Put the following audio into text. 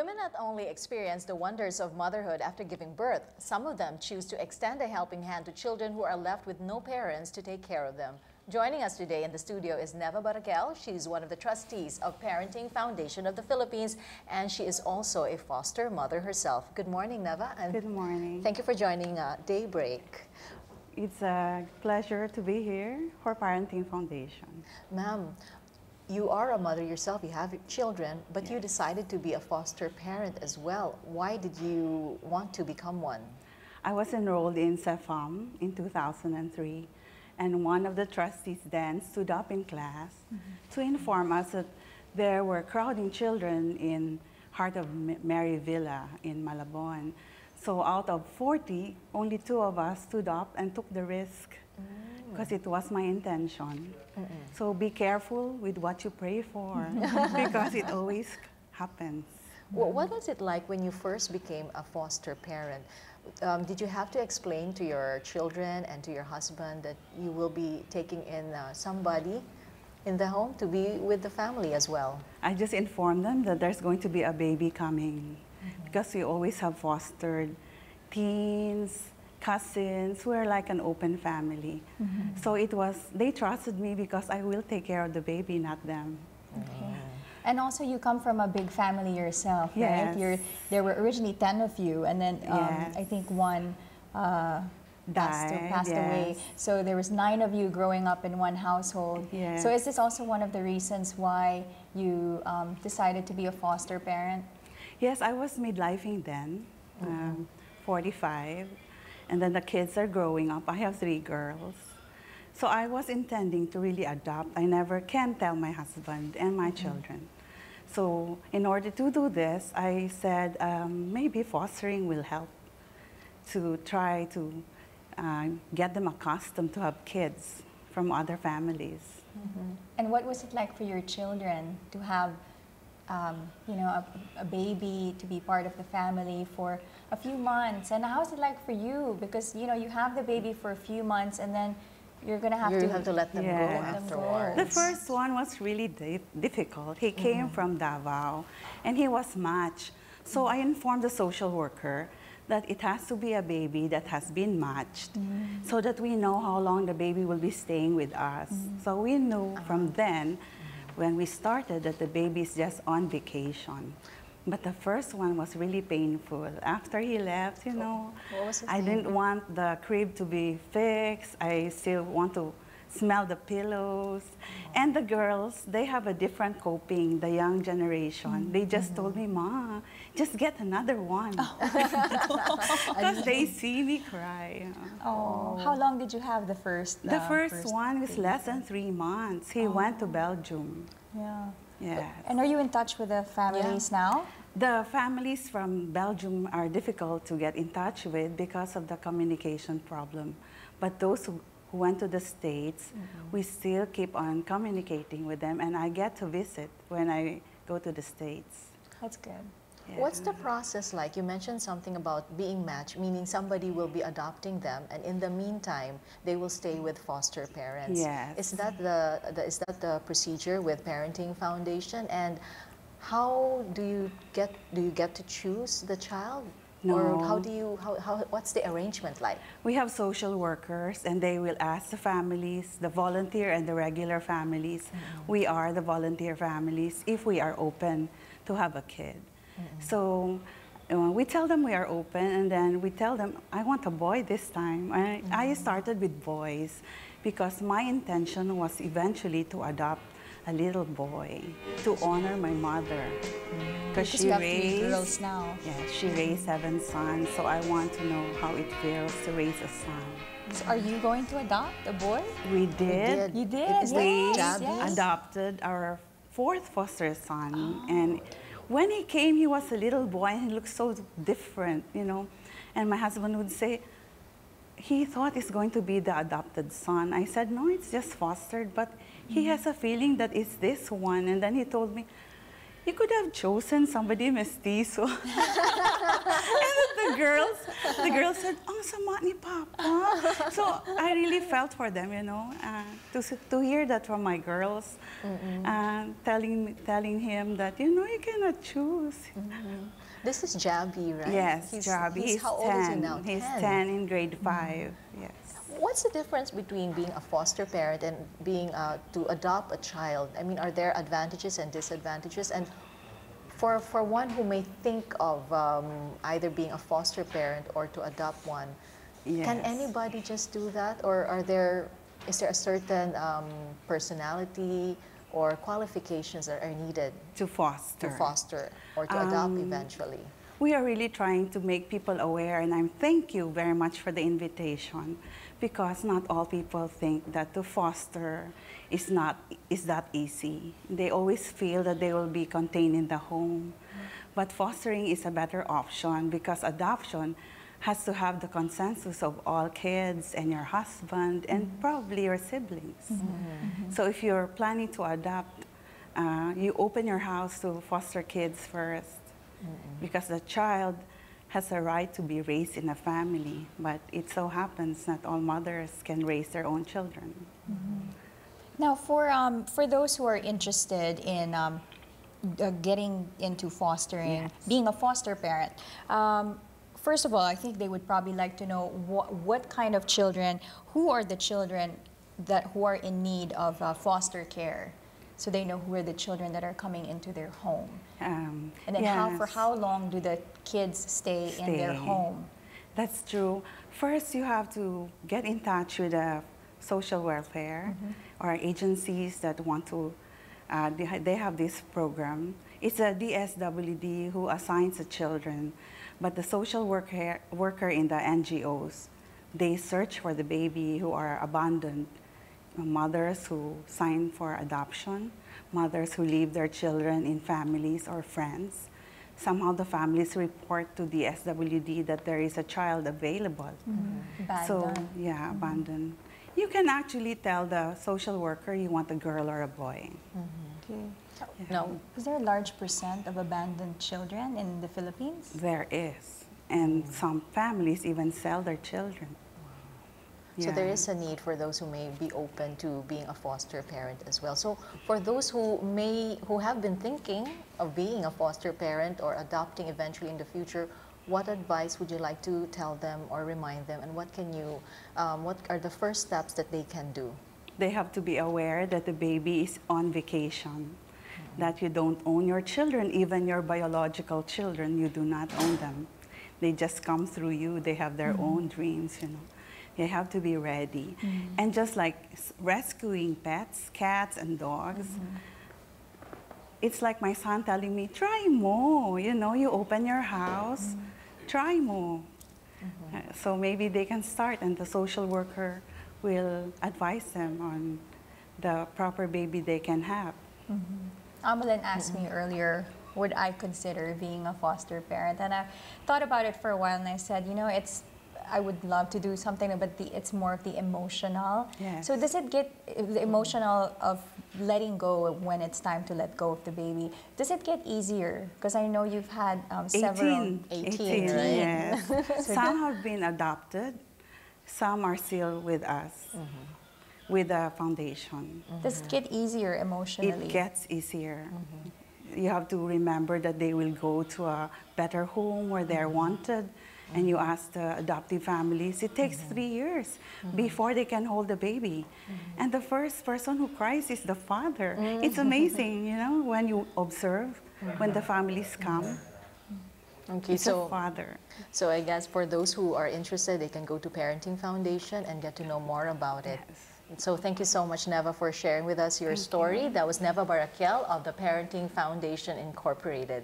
Women not only experience the wonders of motherhood after giving birth, some of them choose to extend a helping hand to children who are left with no parents to take care of them. Joining us today in the studio is Neva Baraquiel. She's one of the trustees of Parenting Foundation of the Philippines, and she is also a foster mother herself. Good morning, Neva. And good morning. Thank you for joining Daybreak. It's a pleasure to be here for Parenting Foundation. Ma'am, you are a mother yourself, you have children, but you Yes. decided to be a foster parent as well. Why did you want to become one? I was enrolled in CEFAM in 2003, and one of the trustees then stood up in class to inform us that there were crowding children in Heart of Mary Villa in Malabon. So out of 40, only 2 of us stood up and took the risk because it was my intention. So be careful with what you pray for because it always happens. Well, what was it like when you first became a foster parent? Did you have to explain to your children and to your husband that you will be taking in somebody in the home to be with the family as well? I just informed them that there's going to be a baby coming because we always have fostered teens, cousins. We're like an open family. So they trusted me because I will take care of the baby, not them. Okay. And also you come from a big family yourself, right? Yes. There were originally 10 of you, and then Yes. I think one passed away. Yes. So there was 9 of you growing up in one household. Yes. So is this also one of the reasons why you decided to be a foster parent? Yes, I was midlifing then, 45, and then the kids are growing up. I have 3 girls. So I was intending to really adopt. I never can tell my husband and my children. So in order to do this, I said maybe fostering will help to try to get them accustomed to have kids from other families. And what was it like for your children to have a baby, to be part of the family for a few months? And how is it like for you? Because you have the baby for a few months and then you're going to have to let them go Yes. afterwards. The first one was really difficult. He came from Davao and he was matched. So I informed the social worker that it has to be a baby that has been matched so that we know how long the baby will be staying with us. So we knew from then when we started that the baby is just on vacation. But the first one was really painful. After he left, What was his I name? didn't want the crib to be fixed. I still want to smell the pillows. And the girls, they have a different coping, the young generation. They just told me, Ma, just get another one. Because they see me cry. Oh, how long did you have the first? The first one was less than 3 months. He went to Belgium. Yeah. Yes. And are you in touch with the families now? The families from Belgium are difficult to get in touch with because of the communication problem. But those who went to the States, we still keep on communicating with them, and I get to visit when I go to the States. That's good. Yeah. What's the process like? You mentioned something about being matched, meaning somebody will be adopting them, and in the meantime, they will stay with foster parents. Yes. Is that the procedure with Parenting Foundation? And how do you get to choose the child? No. Or what's the arrangement like? We have social workers, and they will ask the families, the volunteer and the regular families. We are the volunteer families if we are open to have a kid. So we tell them we are open, and then we tell them, I want a boy this time. I started with boys because my intention was eventually to adopt a little boy to honor my mother. Because you have 3 girls now. Yeah, she raised 7 sons, so I want to know how it feels to raise a son. So are you going to adopt a boy? We did. You did? Is We that yes. adopted our 4th foster son, and when he came, he was a little boy, and he looked so different, And my husband would say, he thought it's going to be the adopted son. I said, no, it's just fostered, but he has a feeling that it's this one. And then he told me, you could have chosen somebody mestizo. And the girls said, "Oh, sama ni Papa." So I really felt for them, you know, to hear that from my girls, telling him that, you know, you cannot choose. This is Jabi, right? Yes, Jabi. He's how 10. old is he now? He's 10 in grade 5. Yes. What's the difference between being a foster parent and being to adopt a child? I mean, are there advantages and disadvantages? And for one who may think of either being a foster parent or to adopt one, can anybody just do that, or is there a certain personality or qualifications that are needed to foster or to adopt eventually? We are really trying to make people aware, and I thank you very much for the invitation, because not all people think that to foster is that easy. They always feel that they will be contained in the home. But fostering is a better option, because adoption has to have the consensus of all kids and your husband and probably your siblings. So if you're planning to adopt, you open your house to foster kids first, because the child has a right to be raised in a family, but it so happens not all mothers can raise their own children. Now, for those who are interested in getting into fostering, being a foster parent, first of all, I think they would probably like to know what kind of children, who are the children who are in need of foster care, so they know who are the children that are coming into their home. And then for how long do the kids stay in their home? That's true. First, you have to get in touch with the social welfare or agencies that want to, they have this program. It's a DSWD who assigns the children, but the social worker in the NGOs, they search for the baby who are abandoned, mothers who sign for adoption, mothers who leave their children in families or friends. Somehow the families report to the SWD that there is a child available. So, abandoned. You can actually tell the social worker you want a girl or a boy. No. Is there a large percent of abandoned children in the Philippines? There is. And some families even sell their children. So there is a need for those who may be open to being a foster parent as well. So for those who have been thinking of being a foster parent or adopting eventually in the future, what advice would you like to tell them or remind them, and what are the first steps that they can do? They have to be aware that the baby is on vacation, that you don't own your children, even your biological children, you do not own them. They just come through you, they have their own dreams, you know. They have to be ready. And just like rescuing pets, cats and dogs, it's like my son telling me, try more, you know, you open your house, try more. So maybe they can start, and the social worker will advise them on the proper baby they can have. Amalyn asked me earlier, would I consider being a foster parent? And I thought about it for a while, and I said, you know, I would love to do something, but it's more of the emotional. Yes. So does it get the emotional of letting go when it's time to let go of the baby? Does it get easier? Because I know you've had several. 18, right? Yes. Some have been adopted. Some are still with us, with the foundation. Does it get easier emotionally? It gets easier. You have to remember that they will go to a better home where they're wanted. And you ask the adoptive families, it takes 3 years before they can hold the baby. And the first person who cries is the father. It's amazing, you know, when you observe, when the families come. Okay, it's a father. So I guess for those who are interested, they can go to Parenting Foundation and get to know more about it. So thank you so much, Neva, for sharing with us your story. That was Neva Baraquiel of the Parenting Foundation Incorporated.